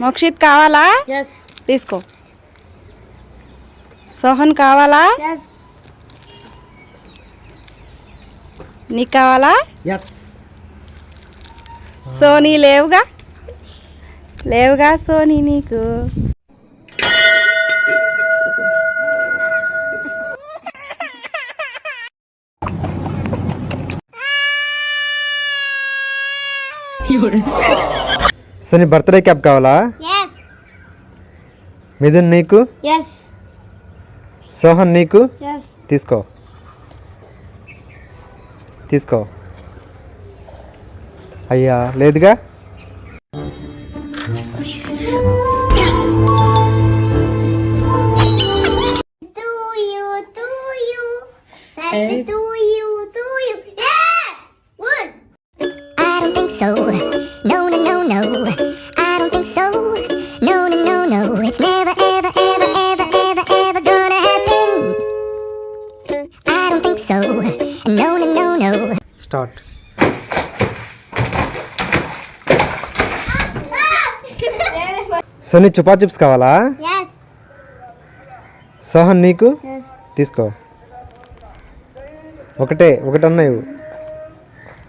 మోక్షిత్ కావాలా? ఎస్. తీసుకో. సోహన్ కావాలా? ఎస్. నీకు కావాలా? ఎస్. సోనీ లేవుగా సోనీ నీకు. సోనీ బర్త్డే క్యాప్ కావాలా? ఎస్. మిథున్ నీకు. ఎస్. సోహన్ నీకు. ఎస్. తీసుకో. అయ్యా లేదుగా. So, no, no, no, no, I don't think so. No, no, no, no, it's never, ever, ever, ever, ever, ever gonna happen. I don't think so. No, no, no, no. Start. Soni Chupa Chups కావాలా? Yes. Sohan నీకు. Yes. తీసుకో. ఒకటి అన్నాయి.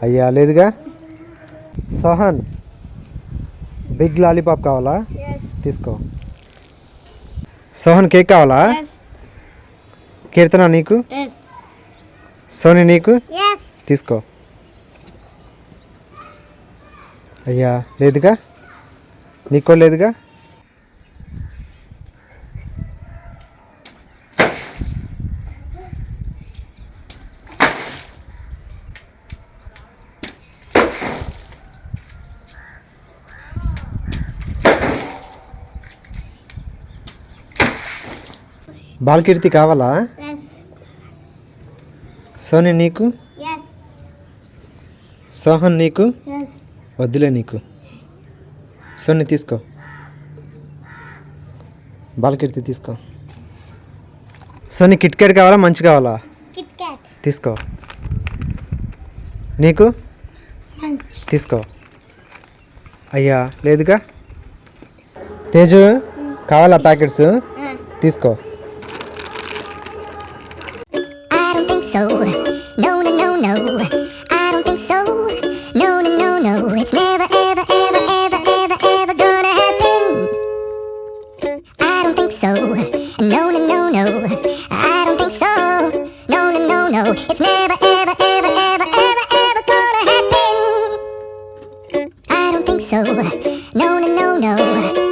అయ్యా లేదుగా. Sohan big lollipop కావాలా? Yes. తీసుకో. Sohan cake కావాలా? ఎస్. కీర్తన నీకు. ఎస్. సోనీ నీకు. ఎస్. తీసుకో. అయ్యా లేదుగా. నీకో లేదుగా. బాలకీర్తి కావాలా? ఎస్. సోనీ నీకు. ఎస్. సోహన్ నీకు. ఎస్. వద్దులే నీకు. సోనీ తీసుకో. బాలకీర్తి తీసుకో. సోనీ కిట్ క్యాట్ కావాలా? మంచి కావాలా? Kit Kat. తీసుకో. నీకు. మంచ్. తీసుకో. అయ్యా లేదుగా. తేజు కావాలా ప్యాకెట్స్? తీసుకో. I don't think so. No, no, no, no, I don't think so. No, no, no, no, it's never, ever, ever, ever, ever, ever gonna happen. I don't think so. No, no, no, no, I don't think so. No, no, no, no, it's never, ever, ever, ever, ever, ever gonna happen. I don't think so. No, no, no, no.